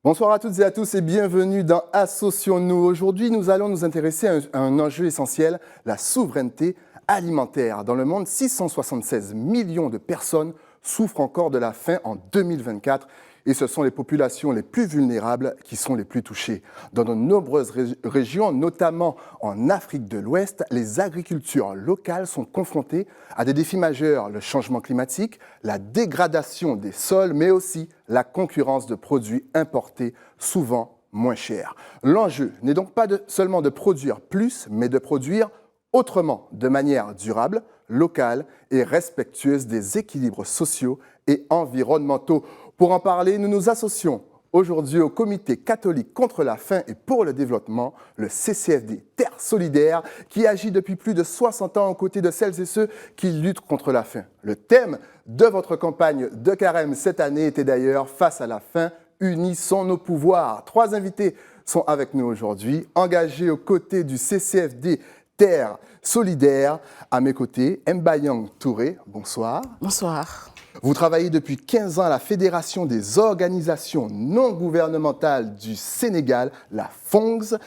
Bonsoir à toutes et à tous et bienvenue dans Associons-nous. Aujourd'hui, nous allons nous intéresser à un enjeu essentiel, la souveraineté alimentaire. Dans le monde, 676 millions de personnes souffrent encore de la faim en 2024 et ce sont les populations les plus vulnérables qui sont les plus touchées. Dans de nombreuses régions, notamment en Afrique de l'Ouest, les agricultures locales sont confrontées à des défis majeurs, le changement climatique, la dégradation des sols, mais aussi la concurrence de produits importés souvent moins chers. L'enjeu n'est donc pas seulement de produire plus, mais de produire autrement, de manière durable, locale et respectueuse des équilibres sociaux et environnementaux. Pour en parler, nous nous associons aujourd'hui au Comité catholique contre la faim et pour le développement, le CCFD Terre solidaire, qui agit depuis plus de 60 ans aux côtés de celles et ceux qui luttent contre la faim. Le thème de votre campagne de carême cette année était d'ailleurs « Face à la faim, unissons nos pouvoirs ». 3 invités sont avec nous aujourd'hui, engagés aux côtés du CCFD Terre solidaire. À mes côtés, Mbayang Touré, bonsoir. Bonsoir. Vous travaillez depuis 15 ans à la Fédération des organisations non gouvernementales du Sénégal, la FONGS,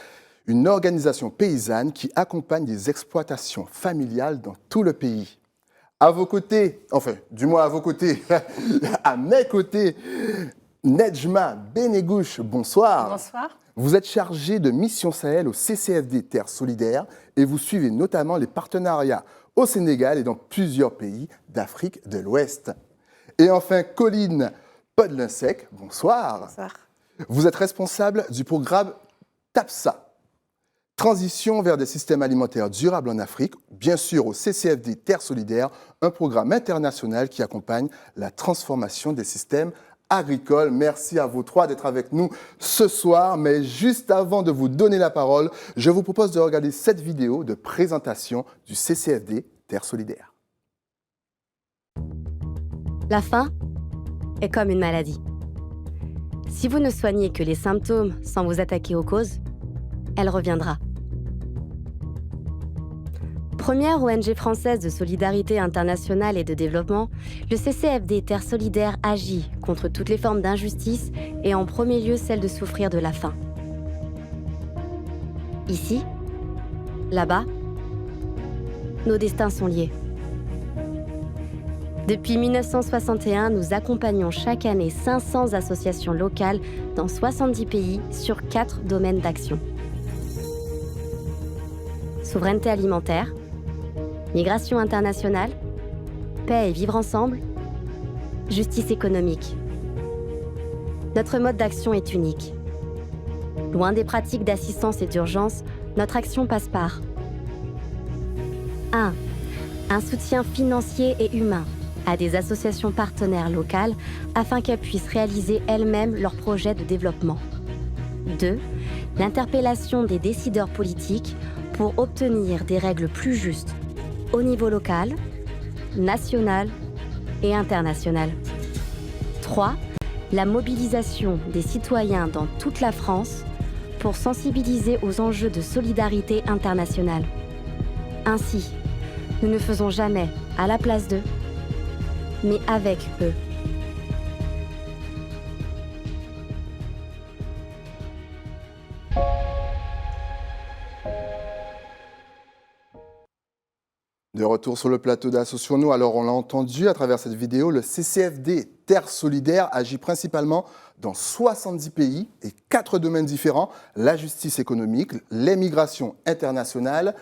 une organisation paysanne qui accompagne des exploitations familiales dans tout le pays. À vos côtés, enfin, du moins à vos côtés, à mes côtés, Nedjma Benegouche, bonsoir. Bonsoir. Vous êtes chargé de Mission Sahel au CCFD Terre solidaire et vous suivez notamment les partenariats au Sénégal et dans plusieurs pays d'Afrique de l'Ouest. Et enfin, Colline Podlinsec, bonsoir. Bonsoir. Vous êtes responsable du programme TAPSA, Transition vers des systèmes alimentaires durables en Afrique, bien sûr au CCFD Terre solidaire, un programme international qui accompagne la transformation des systèmes agricoles. Merci à vous 3 d'être avec nous ce soir. Mais juste avant de vous donner la parole, je vous propose de regarder cette vidéo de présentation du CCFD Terre solidaire. La faim est comme une maladie. Si vous ne soignez que les symptômes sans vous attaquer aux causes, elle reviendra. Première ONG française de solidarité internationale et de développement, le CCFD Terre solidaire agit contre toutes les formes d'injustice et en premier lieu celle de souffrir de la faim. Ici, là-bas, nos destins sont liés. Depuis 1961, nous accompagnons chaque année 500 associations locales dans 70 pays sur 4 domaines d'action. Souveraineté alimentaire, migration internationale, paix et vivre ensemble, justice économique. Notre mode d'action est unique. Loin des pratiques d'assistance et d'urgence, notre action passe par 1. Un soutien financier et humain à des associations partenaires locales afin qu'elles puissent réaliser elles-mêmes leurs projets de développement. 2. L'interpellation des décideurs politiques pour obtenir des règles plus justes au niveau local, national et international. 3. La mobilisation des citoyens dans toute la France pour sensibiliser aux enjeux de solidarité internationale. Ainsi, nous ne faisons jamais à la place d'eux, mais avec eux. De retour sur le plateau d'Associons-nous, alors on l'a entendu à travers cette vidéo, le CCFD Terre solidaire agit principalement dans 70 pays et 4 domaines différents, la justice économique, les migrations internationales,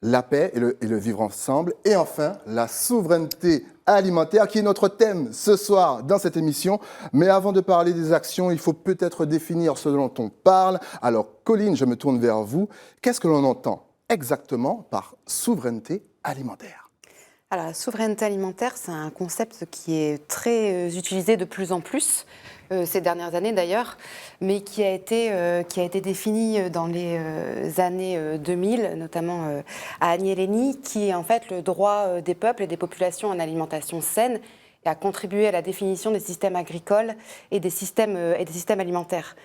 la paix et le vivre ensemble, et enfin la souveraineté alimentaire qui est notre thème ce soir dans cette émission. Mais avant de parler des actions, il faut peut-être définir ce dont on parle. Alors Colline, je me tourne vers vous. Qu'est-ce que l'on entend exactement par souveraineté alimentaire? Alors, la souveraineté alimentaire, c'est un concept qui est très utilisé de plus en plus, ces dernières années d'ailleurs, mais qui a été défini dans les années 2000, notamment à Agneleni, qui est en fait le droit des peuples et des populations en alimentation saine et a contribué à la définition des systèmes agricoles et des systèmes alimentaires.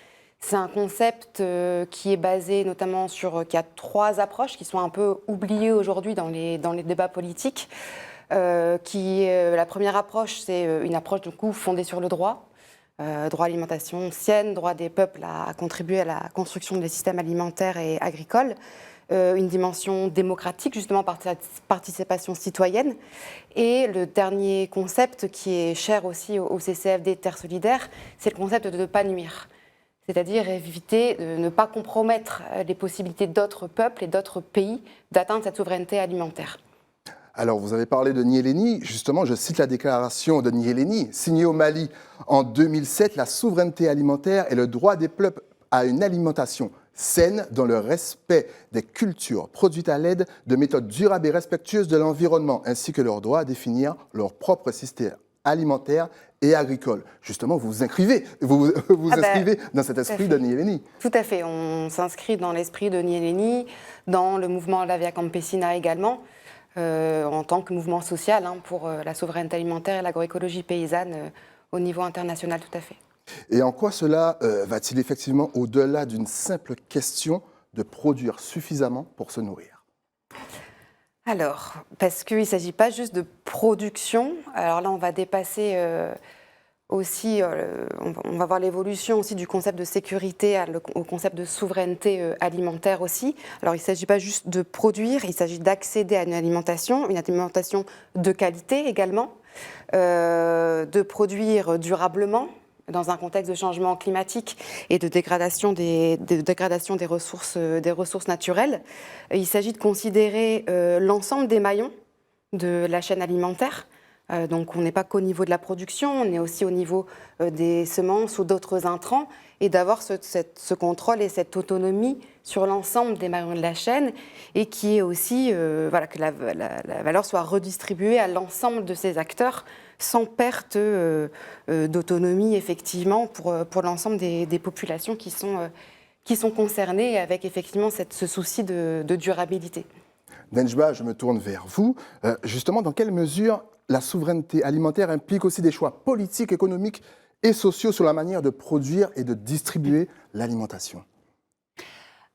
C'est un concept qui est basé notamment qui a 3 approches qui sont un peu oubliées aujourd'hui dans les débats politiques. La première approche, c'est une approche du coup fondée sur le droit. droit à l'alimentation saine, droit des peuples à contribuer à la construction des systèmes alimentaires et agricoles, une dimension démocratique, justement participation citoyenne, et le dernier concept qui est cher aussi au CCFD Terre solidaire, c'est le concept de ne pas nuire, c'est-à-dire éviter de ne pas compromettre les possibilités d'autres peuples et d'autres pays d'atteindre cette souveraineté alimentaire. Alors, vous avez parlé de Nyéléni. Justement, je cite la déclaration de Nyéléni, signée au Mali en 2007. La souveraineté alimentaire et le droit des peuples à une alimentation saine dans le respect des cultures produites à l'aide de méthodes durables et respectueuses de l'environnement, ainsi que leur droit à définir leur propre système alimentaire et agricole. Justement, vous vous inscrivez dans cet esprit de Nyéléni. Tout à fait. On s'inscrit dans l'esprit de Nyéléni, dans le mouvement La Via Campesina également, en tant que mouvement social pour la souveraineté alimentaire et l'agroécologie paysanne au niveau international, tout à fait. Et en quoi cela va-t-il effectivement au-delà d'une simple question de produire suffisamment pour se nourrir? Alors, parce qu'il ne s'agit pas juste de production. Alors là, on va dépasser aussi, on va voir l'évolution aussi du concept de sécurité au concept de souveraineté alimentaire aussi. Alors, il ne s'agit pas juste de produire, il s'agit d'accéder à une alimentation de qualité également, de produire durablement, dans un contexte de changement climatique et de dégradation des ressources naturelles. Il s'agit de considérer l'ensemble des maillons de la chaîne alimentaire. Donc on n'est pas qu'au niveau de la production, on est aussi au niveau des semences ou d'autres intrants, et d'avoir ce contrôle et cette autonomie sur l'ensemble des maillons de la chaîne, et qui est aussi que la valeur soit redistribuée à l'ensemble de ces acteurs, sans perte d'autonomie, effectivement, pour l'ensemble des populations qui sont concernées, avec effectivement ce souci de durabilité. Denjba, je me tourne vers vous. Justement, dans quelle mesure la souveraineté alimentaire implique aussi des choix politiques, économiques et sociaux sur la manière de produire et de distribuer l'alimentation?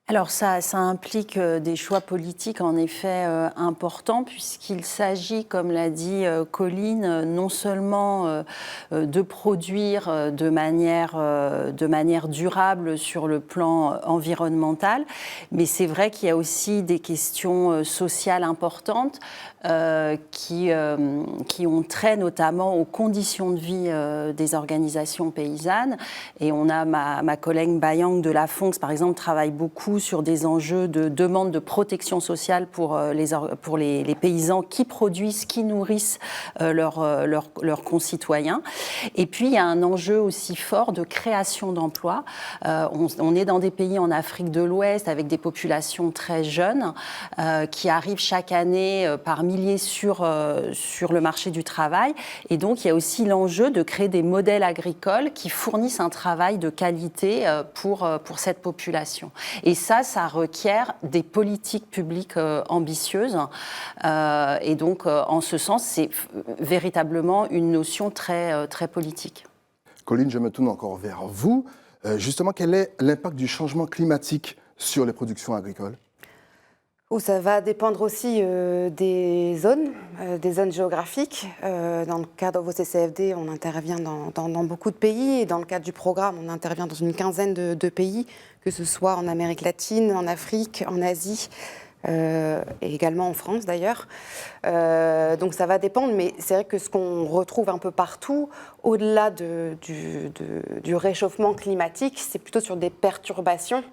Alors ça implique des choix politiques en effet importants, puisqu'il s'agit, comme l'a dit Colline, non seulement de produire de manière durable sur le plan environnemental, mais c'est vrai qu'il y a aussi des questions sociales importantes qui ont trait notamment aux conditions de vie des organisations paysannes. Et on a ma collègue Bayang de la FONCS, par exemple, travaille beaucoup sur des enjeux de demande de protection sociale pour les paysans qui produisent, qui nourrissent leurs concitoyens. Et puis, il y a un enjeu aussi fort de création d'emplois. On est dans des pays en Afrique de l'Ouest avec des populations très jeunes qui arrivent chaque année par milliers sur le marché du travail. Et donc, il y a aussi l'enjeu de créer des modèles agricoles qui fournissent un travail de qualité pour cette population. Et ça requiert des politiques publiques ambitieuses. Et donc, en ce sens, c'est véritablement une notion très, très politique. Colline, je me tourne encore vers vous. Justement, quel est l'impact du changement climatique sur les productions agricoles? Ça va dépendre aussi des zones géographiques. Dans le cadre de CCFD, on intervient dans beaucoup de pays, et dans le cadre du programme, on intervient dans une quinzaine de pays, que ce soit en Amérique latine, en Afrique, en Asie, et également en France d'ailleurs. Donc ça va dépendre, mais c'est vrai que ce qu'on retrouve un peu partout, au-delà du réchauffement climatique, c'est plutôt sur des perturbations,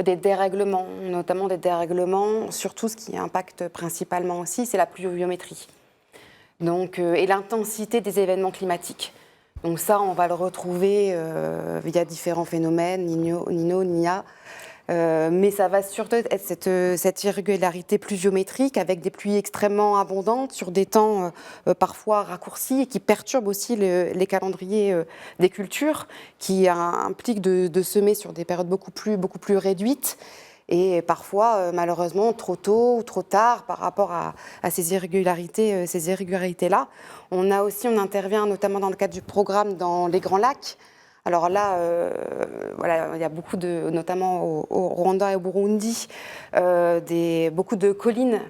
des dérèglements, notamment des dérèglements, surtout ce qui impacte principalement aussi, c'est la pluviométrie. Donc, et l'intensité des événements climatiques. Donc ça, on va le retrouver via différents phénomènes, Nino, Nia. Mais ça va surtout être cette irrégularité pluviométrique avec des pluies extrêmement abondantes sur des temps parfois raccourcis, et qui perturbent aussi les calendriers des cultures, qui impliquent de semer sur des périodes beaucoup plus réduites, et parfois malheureusement trop tôt ou trop tard par rapport à ces irrégularités-là. On intervient notamment dans le cadre du programme dans les Grands Lacs. Alors là, il y a beaucoup notamment au Rwanda et au Burundi, beaucoup de collines,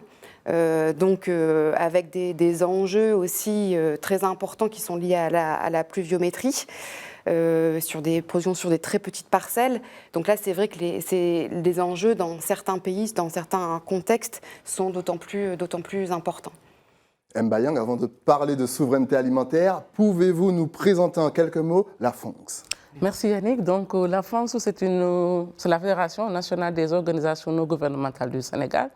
avec des enjeux aussi très importants qui sont liés à la pluviométrie. sur des productions sur des très petites parcelles. Donc là, c'est vrai que les enjeux dans certains pays, dans certains contextes, sont d'autant plus importants. Mbayang, avant de parler de souveraineté alimentaire, pouvez-vous nous présenter en quelques mots la FONGS? Merci Yannick. Donc la FONGS, c'est la Fédération nationale des organisations non gouvernementales du Sénégal,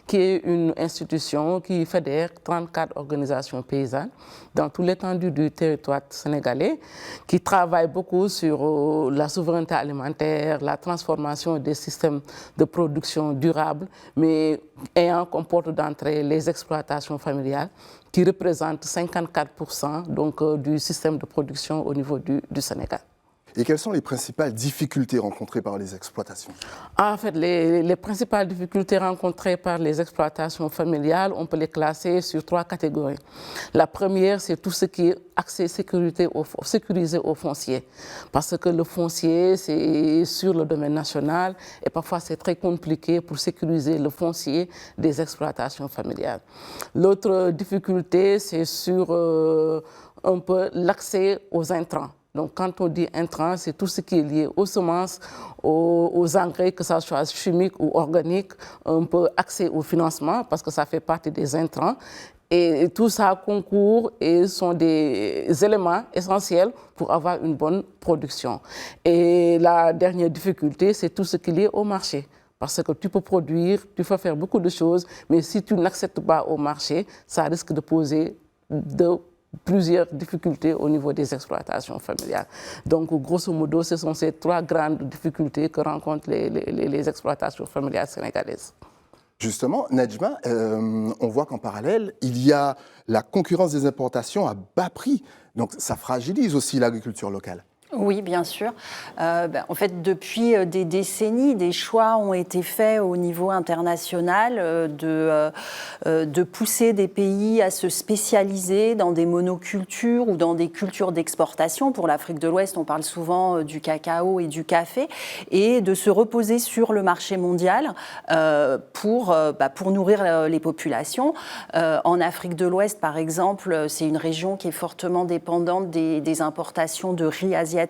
qui est une institution qui fédère 34 organisations paysannes dans toute l'étendue du territoire sénégalais, qui travaille beaucoup sur la souveraineté alimentaire, la transformation des systèmes de production durables, mais ayant comme porte d'entrée les exploitations familiales, qui représentent 54% donc, du système de production au niveau du Sénégal. Et quelles sont les principales difficultés rencontrées par les exploitations? En fait, les principales difficultés rencontrées par les exploitations familiales, on peut les classer sur 3 catégories. La première, c'est tout ce qui est accès sécurisé au foncier. Parce que le foncier, c'est sur le domaine national et parfois c'est très compliqué pour sécuriser le foncier des exploitations familiales. L'autre difficulté, c'est sur un peu l'accès aux intrants. Donc, quand on dit intrants, c'est tout ce qui est lié aux semences, aux engrais, que ce soit chimiques ou organiques, un peu accès au financement, parce que ça fait partie des intrants. Et tout ça concourt et sont des éléments essentiels pour avoir une bonne production. Et la dernière difficulté, c'est tout ce qui est lié au marché. Parce que tu peux produire, tu peux faire beaucoup de choses, mais si tu n'acceptes pas au marché, ça risque de poser plusieurs difficultés au niveau des exploitations familiales. Donc, grosso modo, ce sont ces 3 grandes difficultés que rencontrent les exploitations familiales sénégalaises. Justement, Nedjma, on voit qu'en parallèle, il y a la concurrence des importations à bas prix. Donc, ça fragilise aussi l'agriculture locale. Oui, bien sûr. En fait, depuis des décennies, des choix ont été faits au niveau international de pousser des pays à se spécialiser dans des monocultures ou dans des cultures d'exportation. Pour l'Afrique de l'Ouest, on parle souvent du cacao et du café, et de se reposer sur le marché mondial pour nourrir les populations. En Afrique de l'Ouest, par exemple, c'est une région qui est fortement dépendante des importations de riz asiatique.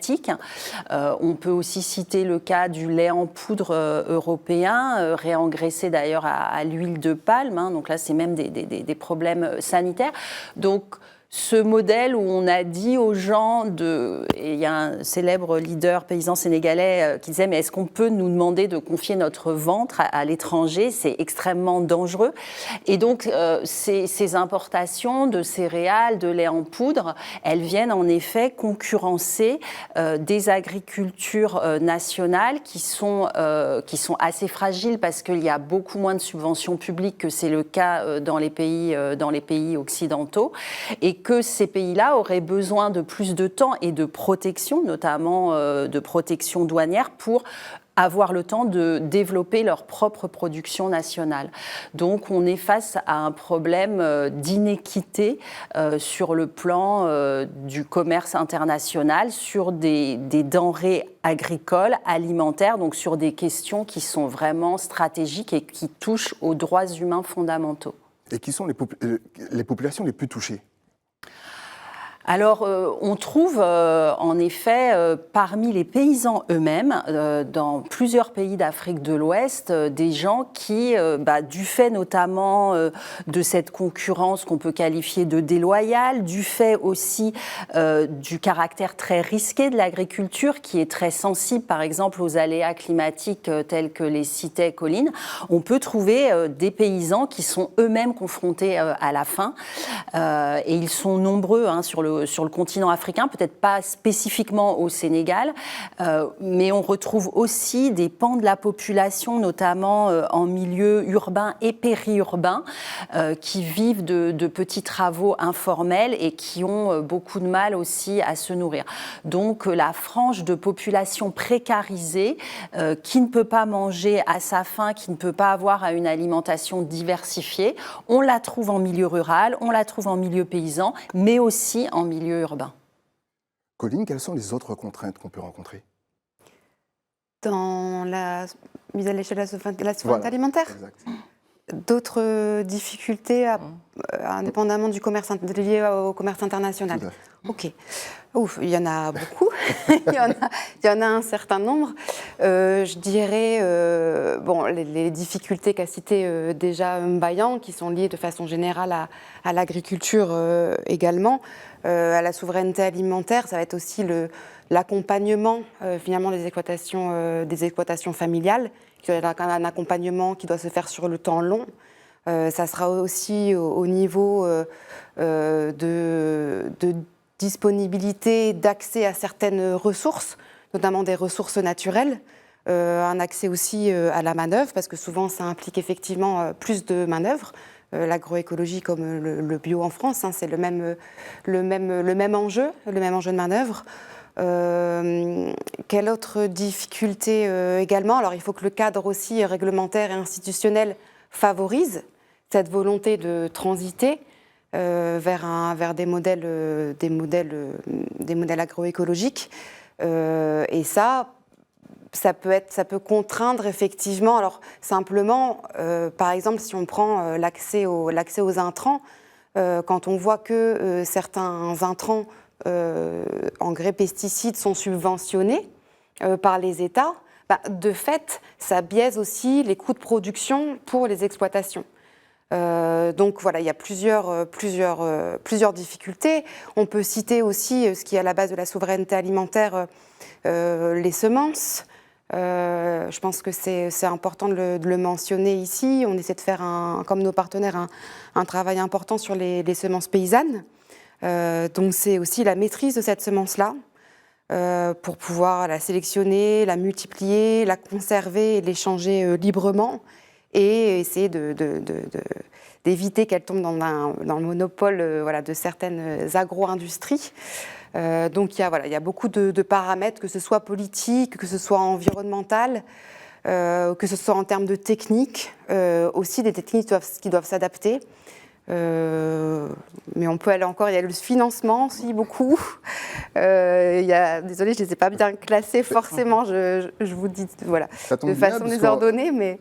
On peut aussi citer le cas du lait en poudre européen, réengraissé d'ailleurs à l'huile de palme. Donc là, c'est même des problèmes sanitaires. Donc, ce modèle où on a dit aux gens, et il y a un célèbre leader paysan sénégalais qui disait « mais est-ce qu'on peut nous demander de confier notre ventre à l'étranger ? C'est extrêmement dangereux ». Et donc, ces importations de céréales, de lait en poudre, elles viennent en effet concurrencer des agricultures nationales qui sont assez fragiles parce qu'il y a beaucoup moins de subventions publiques que c'est le cas dans les pays occidentaux, et que ces pays-là auraient besoin de plus de temps et de protection, notamment de protection douanière, pour avoir le temps de développer leur propre production nationale. Donc on est face à un problème d'inéquité sur le plan du commerce international, sur des denrées agricoles, alimentaires, donc sur des questions qui sont vraiment stratégiques et qui touchent aux droits humains fondamentaux. Et qui sont les populations les plus touchées ? Alors, on trouve en effet parmi les paysans eux-mêmes, dans plusieurs pays d'Afrique de l'Ouest, des gens qui, du fait notamment de cette concurrence qu'on peut qualifier de déloyale, du fait aussi du caractère très risqué de l'agriculture, qui est très sensible par exemple aux aléas climatiques tels que les citait Colline, on peut trouver des paysans qui sont eux-mêmes confrontés à la faim, et ils sont nombreux sur le continent africain, peut-être pas spécifiquement au Sénégal, mais on retrouve aussi des pans de la population, notamment en milieu urbain et périurbain, qui vivent de petits travaux informels et qui ont beaucoup de mal aussi à se nourrir. Donc la frange de population précarisée, qui ne peut pas manger à sa faim, qui ne peut pas avoir une alimentation diversifiée, on la trouve en milieu rural, on la trouve en milieu paysan, mais aussi en milieu urbain. Colline, quelles sont les autres contraintes qu'on peut rencontrer dans la mise à l'échelle de la souveraineté alimentaire ? Exact. D'autres difficultés, indépendamment du commerce lié au commerce international. Ok. Ouf, il y en a beaucoup. il y en a un certain nombre. Je dirais bon, les difficultés qu'a citées déjà Mbayan, qui sont liées de façon générale à l'agriculture également. À la souveraineté alimentaire, ça va être aussi l'accompagnement finalement des exploitations familiales. Il y a un accompagnement qui doit se faire sur le temps long. Ça sera aussi au niveau de disponibilité, d'accès à certaines ressources, notamment des ressources naturelles, un accès aussi à la manœuvre, parce que souvent ça implique effectivement plus de manœuvre. L'agroécologie comme le bio en France, hein, c'est le même enjeu de manœuvre. Quelle autre difficulté également? Alors il faut que le cadre aussi réglementaire et institutionnel favorise cette volonté de transiter vers des modèles agroécologiques. Et ça peut contraindre effectivement. Alors simplement, par exemple, si on prend l'accès aux intrants, quand on voit que certains intrants, engrais, pesticides, sont subventionnés par les États, de fait, ça biaise aussi les coûts de production pour les exploitations. Donc voilà, il y a plusieurs difficultés. On peut citer aussi ce qui est à la base de la souveraineté alimentaire, les semences. Je pense que c'est important de le mentionner ici. On essaie de faire, comme nos partenaires, un travail important sur les semences paysannes. Donc c'est aussi la maîtrise de cette semence-là pour pouvoir la sélectionner, la multiplier, la conserver et l'échanger librement et essayer d'éviter qu'elle tombe dans le monopole de certaines agro-industries. Donc il y a beaucoup de paramètres, que ce soit politique, que ce soit environnemental, que ce soit en termes de techniques, aussi des techniques qui doivent s'adapter. Mais on peut aller encore, il y a le financement aussi beaucoup. Désolée, je ne les ai pas bien classés forcément, je vous dis voilà, de façon désordonnée. Mais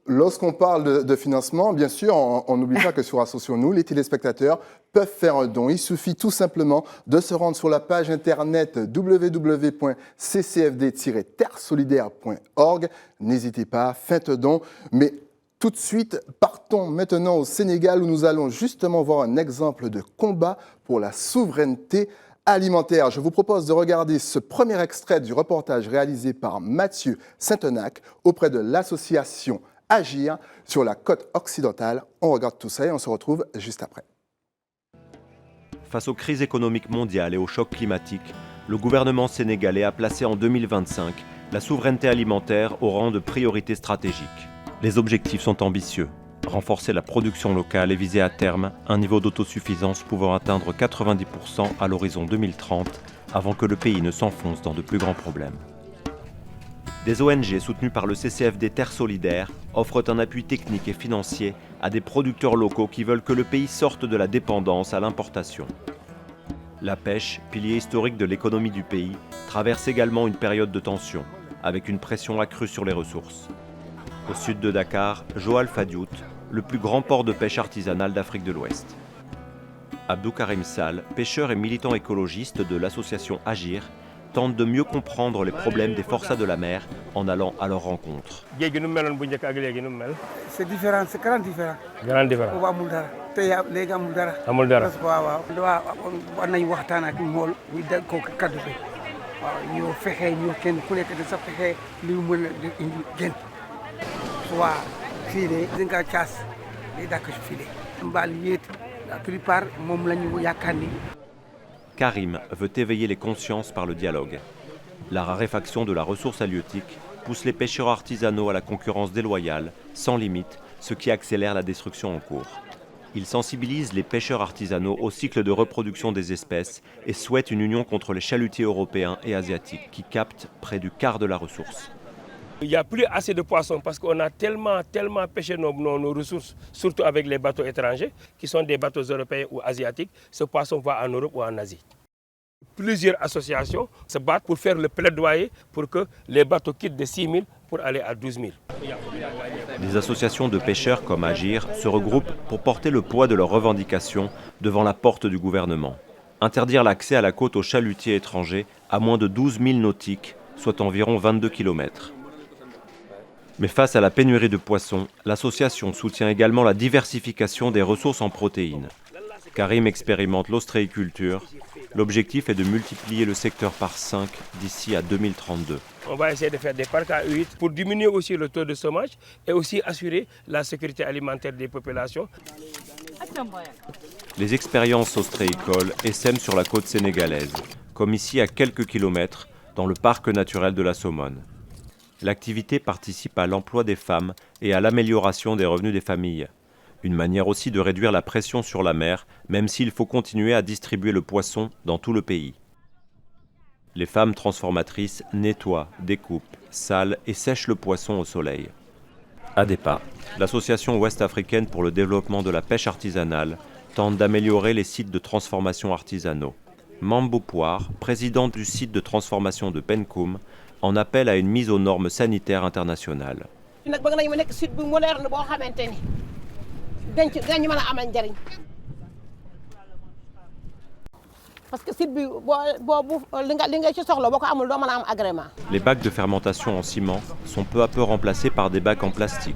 lorsqu'on parle de financement, bien sûr, on n'oublie pas que sur Associons-nous, les téléspectateurs peuvent faire un don. Il suffit tout simplement de se rendre sur la page internet www.ccfd-terresolidaire.org. N'hésitez pas, faites un don. Mais tout de suite, partons maintenant au Sénégal où nous allons justement voir un exemple de combat pour la souveraineté alimentaire. Je vous propose de regarder ce premier extrait du reportage réalisé par Mathieu Saint-Enac auprès de l'association Agir sur la côte occidentale. On regarde tout ça et on se retrouve juste après. Face aux crises économiques mondiales et au choc climatique, le gouvernement sénégalais a placé en 2025 la souveraineté alimentaire au rang de priorité stratégique. Les objectifs sont ambitieux. Renforcer la production locale et viser à terme un niveau d'autosuffisance pouvant atteindre 90% à l'horizon 2030 avant que le pays ne s'enfonce dans de plus grands problèmes. Des ONG soutenues par le CCFD Terres Solidaires offrent un appui technique et financier à des producteurs locaux qui veulent que le pays sorte de la dépendance à l'importation. La pêche, pilier historique de l'économie du pays, traverse également une période de tension, avec une pression accrue sur les ressources. Au sud de Dakar, Joal Fadiout, le plus grand port de pêche artisanale d'Afrique de l'Ouest. Abdou Karim Sall, pêcheur et militant écologiste de l'association Agir, tente de mieux comprendre les problèmes des forçats de la mer en allant à leur rencontre. C'est différent, c'est grand différent. Grand différent. Karim veut éveiller les consciences par le dialogue. La raréfaction de la ressource halieutique pousse les pêcheurs artisanaux à la concurrence déloyale, sans limite, ce qui accélère la destruction en cours. Il sensibilise les pêcheurs artisanaux au cycle de reproduction des espèces et souhaite une union contre les chalutiers européens et asiatiques qui captent près du quart de la ressource. Il n'y a plus assez de poissons parce qu'on a tellement pêché nos ressources, surtout avec les bateaux étrangers, qui sont des bateaux européens ou asiatiques. Ce poisson va en Europe ou en Asie. Plusieurs associations se battent pour faire le plaidoyer pour que les bateaux quittent de 6 000 pour aller à 12 000. Des associations de pêcheurs comme Agir se regroupent pour porter le poids de leurs revendications devant la porte du gouvernement. interdire l'accès à la côte aux chalutiers étrangers à moins de 12 000 nautiques, soit environ 22 km. Mais face à la pénurie de poissons, l'association soutient également la diversification des ressources en protéines. Karim expérimente l'ostréiculture. L'objectif est de multiplier le secteur par 5 d'ici à 2032. On va essayer de faire des parcs à huîtres pour diminuer aussi le taux de chômage et aussi assurer la sécurité alimentaire des populations. Les expériences ostréicoles essaiment sur la côte sénégalaise, comme ici à quelques kilomètres, dans le parc naturel de la Somone. L'activité participe à l'emploi des femmes et à l'amélioration des revenus des familles. Une manière aussi de réduire la pression sur la mer, même s'il faut continuer à distribuer le poisson dans tout le pays. Les femmes transformatrices nettoient, découpent, salent et sèchent le poisson au soleil. ADEPA, l'association ouest-africaine pour le développement de la pêche artisanale, tente d'améliorer les sites de transformation artisanaux. Mambo Poire, président du site de transformation de Penkoum, en appelle à une mise aux normes sanitaires internationales. Les bacs de fermentation en ciment sont peu à peu remplacés par des bacs en plastique,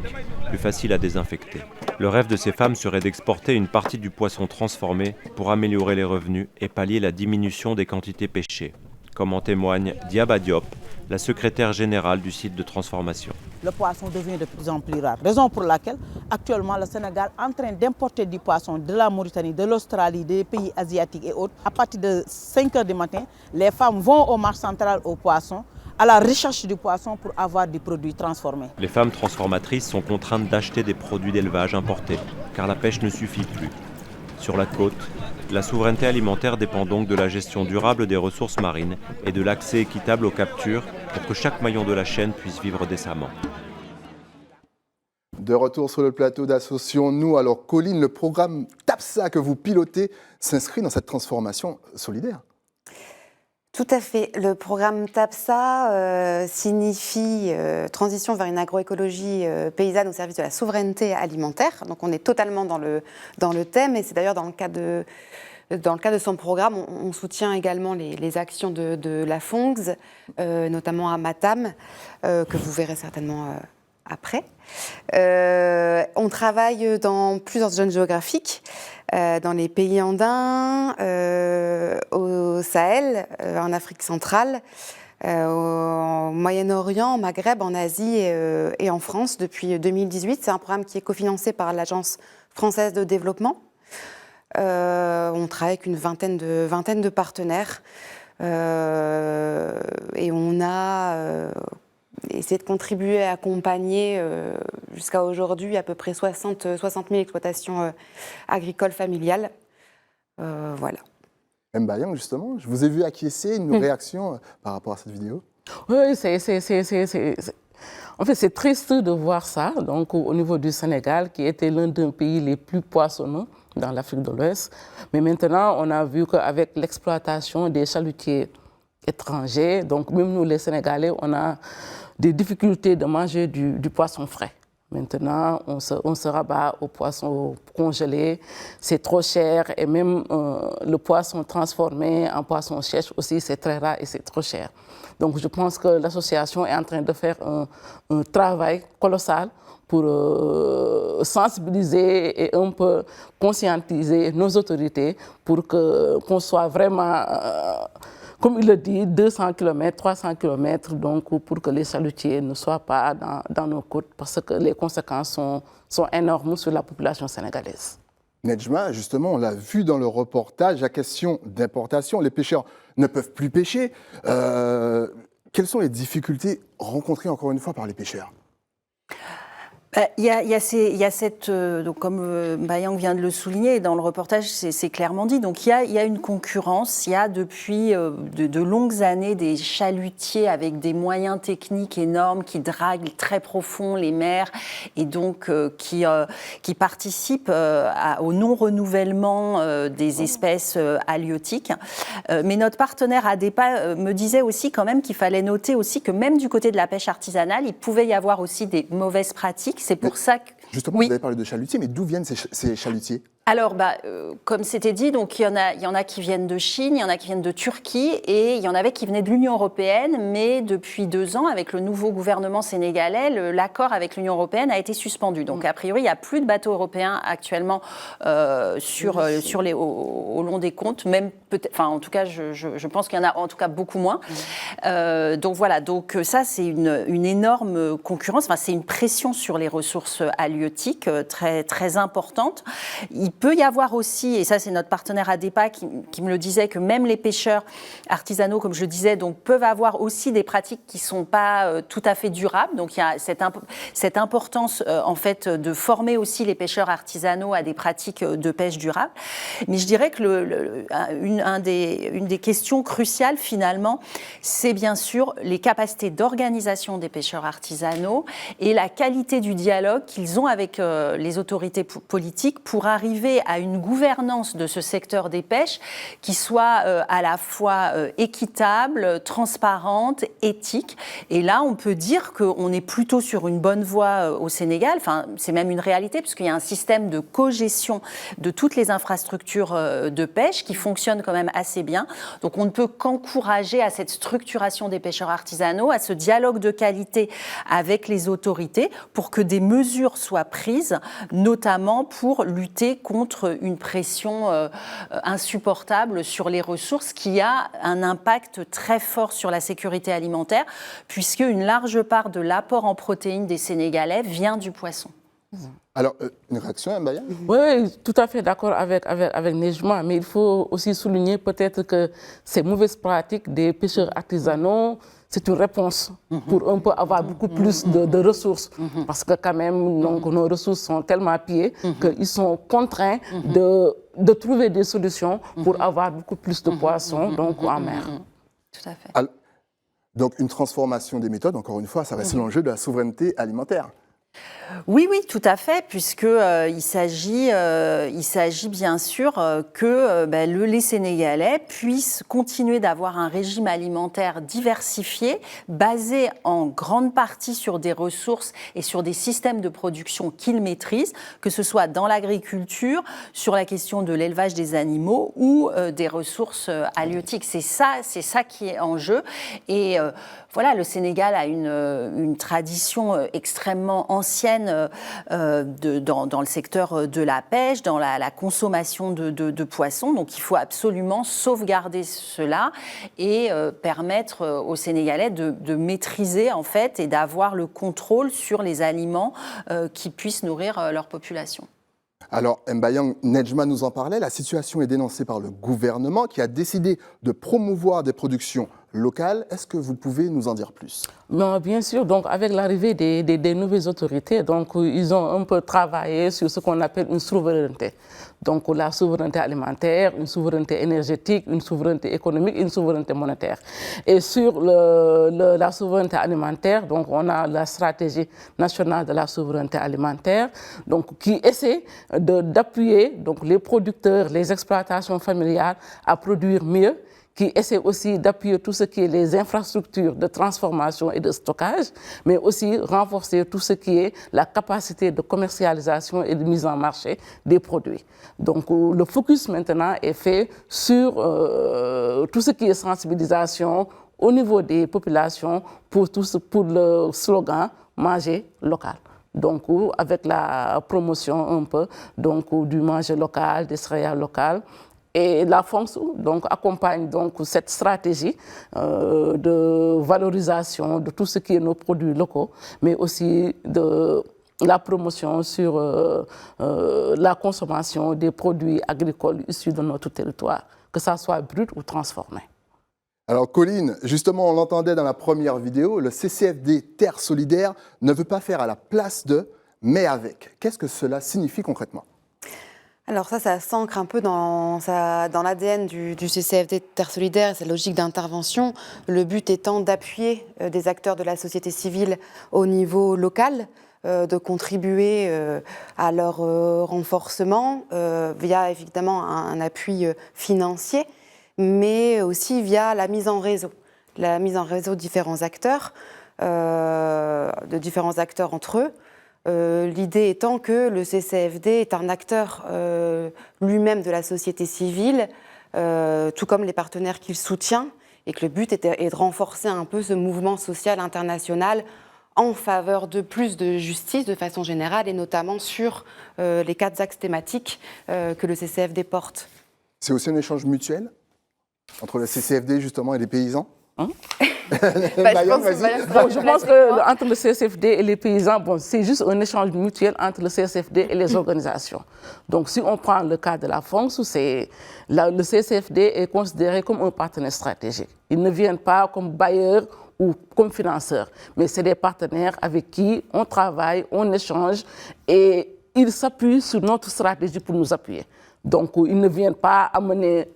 plus faciles à désinfecter. Le rêve de ces femmes serait d'exporter une partie du poisson transformé pour améliorer les revenus et pallier la diminution des quantités pêchées, comme en témoigne Diaba Diop, la secrétaire générale du site de transformation. Le poisson devient de plus en plus rare, raison pour laquelle actuellement le Sénégal est en train d'importer du poisson de la Mauritanie, de l'Australie, des pays asiatiques et autres. À partir de 5 h du matin, les femmes vont au marché central aux poissons, à la recherche du poisson pour avoir des produits transformés. Les femmes transformatrices sont contraintes d'acheter des produits d'élevage importés, car la pêche ne suffit plus. Sur la côte, la souveraineté alimentaire dépend donc de la gestion durable des ressources marines et de l'accès équitable aux captures pour que chaque maillon de la chaîne puisse vivre décemment. De retour sur le plateau d'Associons-nous. Alors, Colline, le programme TAPSA que vous pilotez s'inscrit dans cette transformation solidaire. Tout à fait. Le programme TAPSA signifie transition vers une agroécologie paysanne au service de la souveraineté alimentaire. Donc on est totalement dans le thème, et c'est d'ailleurs dans le cadre de son programme, on soutient également les actions de la FONGS, notamment à Matam, que vous verrez certainement après. On travaille dans plusieurs zones géographiques, dans les pays andins, au Sahel, en Afrique centrale, au Moyen-Orient, au Maghreb, en Asie et en France depuis 2018. C'est un programme qui est cofinancé par l'Agence française de développement. On travaille avec une vingtaine de partenaires et on a essayer de contribuer à accompagner jusqu'à aujourd'hui à peu près 60 000 exploitations agricoles familiales. Voilà. Mbayang, justement, je vous ai vu acquiescer, une réaction par rapport à cette vidéo. Oui, en fait, c'est triste de voir ça. Donc, au niveau du Sénégal, qui était l'un des pays les plus poissonneux dans l'Afrique de l'Ouest. Mais maintenant, on a vu qu'avec l'exploitation des chalutiers étrangers, donc même nous les Sénégalais, on a des difficultés de manger du poisson frais. Maintenant, on se rabat au poisson congelé, c'est trop cher, et même le poisson transformé en poisson sèche aussi, c'est très rare et c'est trop cher. Donc je pense que l'association est en train de faire un travail colossal pour sensibiliser et un peu conscientiser nos autorités pour qu'on soit vraiment... comme il le dit, 200 km, 300 km, donc pour que les chalutiers ne soient pas dans nos côtes, parce que les conséquences sont énormes sur la population sénégalaise. Nedjma, justement, on l'a vu dans le reportage, la question d'importation, les pêcheurs ne peuvent plus pêcher. Quelles sont les difficultés rencontrées encore une fois par les pêcheurs ? Il y a cette, donc comme Mbayang vient de le souligner, dans le reportage, c'est clairement dit. Donc il y a une concurrence. Il y a depuis de longues années des chalutiers avec des moyens techniques énormes qui draguent très profond les mers et donc qui participent au non-renouvellement des espèces halieutiques. Mais notre partenaire ADEPA me disait aussi quand même qu'il fallait noter aussi que même du côté de la pêche artisanale, il pouvait y avoir aussi des mauvaises pratiques. C'est pour ça que... Justement, oui. Vous avez parlé de chalutiers, mais d'où viennent ces chalutiers ? Alors, comme c'était dit, donc il y en a qui viennent de Chine, il y en a qui viennent de Turquie et il y en avait qui venaient de l'Union européenne, mais depuis 2 ans, avec le nouveau gouvernement sénégalais, l'accord avec l'Union européenne a été suspendu. Donc, a priori, il n'y a plus de bateaux européens actuellement au long des côtes, même peut-être, enfin, en tout cas, je pense qu'il y en a en tout cas beaucoup moins. Donc voilà, donc ça, c'est une énorme concurrence, enfin, c'est une pression sur les ressources halieutiques très, très importante. Il peut y avoir aussi, et ça c'est notre partenaire ADEPA qui me le disait, que même les pêcheurs artisanaux, comme je le disais, donc, peuvent avoir aussi des pratiques qui ne sont pas tout à fait durables. Donc il y a cette importance en fait de former aussi les pêcheurs artisanaux à des pratiques de pêche durable. Mais je dirais que une des questions cruciales finalement, c'est bien sûr les capacités d'organisation des pêcheurs artisanaux et la qualité du dialogue qu'ils ont avec les autorités politiques pour arriver à une gouvernance de ce secteur des pêches qui soit à la fois équitable, transparente, éthique. Et là, on peut dire qu'on est plutôt sur une bonne voie au Sénégal. Enfin, c'est même une réalité puisqu'il y a un système de cogestion de toutes les infrastructures de pêche qui fonctionne quand même assez bien. Donc, on ne peut qu'encourager à cette structuration des pêcheurs artisanaux, à ce dialogue de qualité avec les autorités pour que des mesures soient prises, notamment pour lutter contre une pression insupportable sur les ressources qui a un impact très fort sur la sécurité alimentaire puisque une large part de l'apport en protéines des Sénégalais vient du poisson. Alors, une réaction, Mbaya? Oui, tout à fait d'accord avec Nejma, mais il faut aussi souligner peut-être que ces mauvaises pratiques des pêcheurs artisanaux, c'est une réponse pour un peu avoir beaucoup plus de ressources. Parce que quand même, donc, nos ressources sont tellement pillées qu'ils sont contraints de trouver des solutions pour avoir beaucoup plus de poissons donc, en mer. Tout à fait. Alors, donc, une transformation des méthodes, encore une fois, ça reste l'enjeu de la souveraineté alimentaire. Oui, tout à fait, puisqu'il s'agit bien sûr que les Sénégalais puissent continuer d'avoir un régime alimentaire diversifié, basé en grande partie sur des ressources et sur des systèmes de production qu'ils maîtrisent, que ce soit dans l'agriculture, sur la question de l'élevage des animaux ou des ressources halieutiques. C'est ça qui est en jeu. Et voilà, le Sénégal a une tradition extrêmement ancienne dans le secteur de la pêche, dans la consommation de poissons. Donc il faut absolument sauvegarder cela et permettre aux Sénégalais de maîtriser en fait et d'avoir le contrôle sur les aliments qui puissent nourrir leur population. Alors, Mbayang, Nejma nous en parlait, la situation est dénoncée par le gouvernement qui a décidé de promouvoir des productions locales. Est-ce que vous pouvez nous en dire plus? Non, bien sûr, donc avec l'arrivée des nouvelles autorités, donc ils ont un peu travaillé sur ce qu'on appelle une souveraineté. Donc la souveraineté alimentaire, une souveraineté énergétique, une souveraineté économique, une souveraineté monétaire. Et sur la souveraineté alimentaire, donc on a la stratégie nationale de la souveraineté alimentaire, donc qui essaie d'appuyer donc les producteurs, les exploitations familiales à produire mieux, qui essaie aussi d'appuyer tout ce qui est les infrastructures de transformation et de stockage, mais aussi renforcer tout ce qui est la capacité de commercialisation et de mise en marché des produits. Donc le focus maintenant est fait sur tout ce qui est sensibilisation au niveau des populations pour le slogan « Manger local ». Donc, avec la promotion un peu donc, du manger local, des céréales locales. Et la FONGS donc, accompagne donc, cette stratégie de valorisation de tout ce qui est nos produits locaux, mais aussi de la promotion sur la consommation des produits agricoles issus de notre territoire, que ça soit brut ou transformé. Alors Colline, justement on l'entendait dans la première vidéo, le CCFD Terre Solidaire ne veut pas faire à la place de, mais avec. Qu'est-ce que cela signifie concrètement ? Alors ça s'ancre un peu dans l'ADN du CCFD Terre Solidaire et sa logique d'intervention, le but étant d'appuyer des acteurs de la société civile au niveau local, de contribuer à leur renforcement via évidemment un appui financier, mais aussi via la mise en réseau de différents acteurs entre eux, L'idée étant que le CCFD est un acteur lui-même de la société civile, tout comme les partenaires qu'il soutient, et que le but est de renforcer un peu ce mouvement social international en faveur de plus de justice de façon générale, et notamment sur les 4 axes thématiques que le CCFD porte. C'est aussi un échange mutuel entre le CCFD justement et les paysans? Je pense qu'entre le CCFD et les paysans, c'est juste un échange mutuel entre le CCFD et les organisations. Donc si on prend le cas de la FONGS, le CCFD est considéré comme un partenaire stratégique. Ils ne viennent pas comme bailleurs ou comme financeurs, mais c'est des partenaires avec qui on travaille, on échange et ils s'appuient sur notre stratégie pour nous appuyer. Donc ils ne viennent pas amener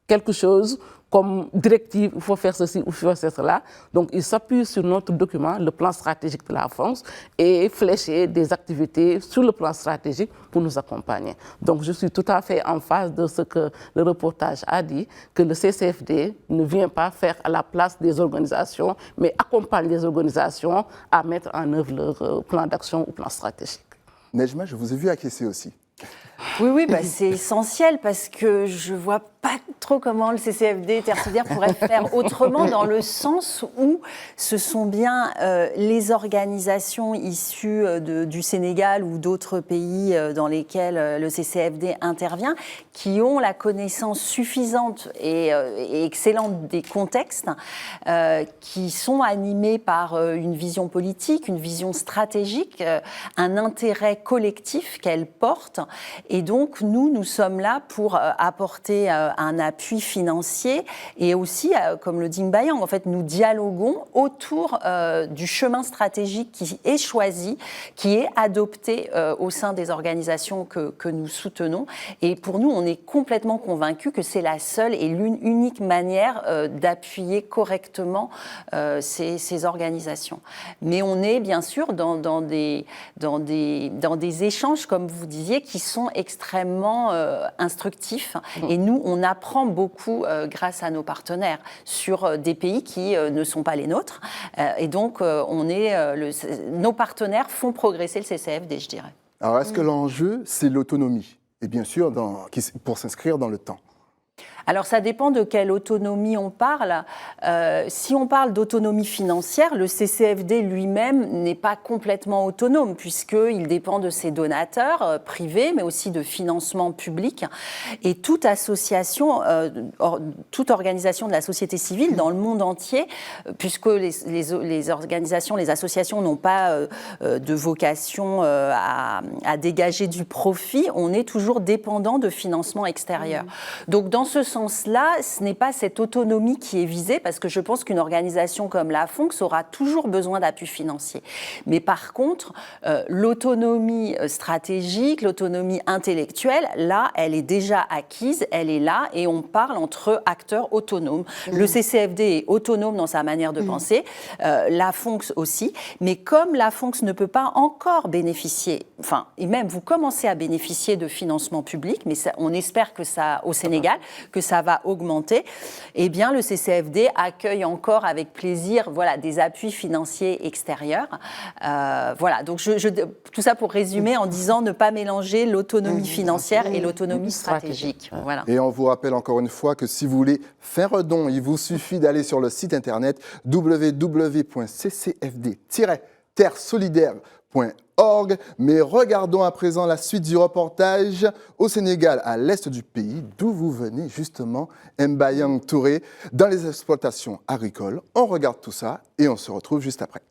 quelque chose comme directive, il faut faire ceci ou il faut faire cela. Donc, ils s'appuient sur notre document, le plan stratégique de la France, et flécher des activités sur le plan stratégique pour nous accompagner. Donc, je suis tout à fait en phase de ce que le reportage a dit, que le CCFD ne vient pas faire à la place des organisations, mais accompagne les organisations à mettre en œuvre leur plan d'action ou plan stratégique. Nejma, je vous ai vu acquiescer aussi. Oui, c'est essentiel parce que je ne vois pas trop comment le CCFD Terre Solidaire pourrait faire autrement, dans le sens où ce sont bien les organisations issues du Sénégal ou d'autres pays dans lesquels le CCFD intervient qui ont la connaissance suffisante et excellente des contextes, qui sont animés par une vision politique, une vision stratégique, un intérêt collectif qu'elles portent. Et donc, nous sommes là pour apporter un appui financier et aussi, comme le dit Mbayang, en fait, nous dialoguons autour du chemin stratégique qui est choisi, qui est adopté au sein des organisations que nous soutenons. Et pour nous, on est complètement convaincus que c'est la seule et l'unique manière d'appuyer correctement ces organisations. Mais on est bien sûr dans des échanges, comme vous disiez, qui sont extrêmement instructifs. Et nous, on apprend beaucoup grâce à nos partenaires sur des pays qui ne sont pas les nôtres. Et donc, nos partenaires font progresser le CCFD, je dirais. Alors, est-ce que l'enjeu, c'est l'autonomie? Et bien sûr, pour s'inscrire dans le temps. Alors, ça dépend de quelle autonomie on parle. Si on parle d'autonomie financière, le CCFD lui-même n'est pas complètement autonome, puisqu'il dépend de ses donateurs privés, mais aussi de financements publics. Et toute association, toute organisation de la société civile dans le monde entier, puisque les organisations, les associations n'ont pas de vocation à dégager du profit, on est toujours dépendant de financements extérieurs. Donc, dans ce sens-là, ce n'est pas cette autonomie qui est visée, parce que je pense qu'une organisation comme la FONGS aura toujours besoin d'appui financier. Mais par contre, l'autonomie stratégique, l'autonomie intellectuelle, là, elle est déjà acquise, elle est là, et on parle entre acteurs autonomes. Le CCFD est autonome dans sa manière de penser, la FONGS aussi, mais comme la FONGS ne peut pas encore bénéficier, et même vous commencez à bénéficier de financement public, mais on espère que ça, au Sénégal, que ça va augmenter, eh bien le CCFD accueille encore avec plaisir des appuis financiers extérieurs. Donc tout ça pour résumer en disant ne pas mélanger l'autonomie financière et l'autonomie stratégique. Voilà. Et on vous rappelle encore une fois que si vous voulez faire un don, il vous suffit d'aller sur le site internet www.ccfd-terresolidaire.org. Mais regardons à présent la suite du reportage au Sénégal, à l'est du pays, d'où vous venez justement, Mbayang Touré, dans les exploitations agricoles. On regarde tout ça et on se retrouve juste après.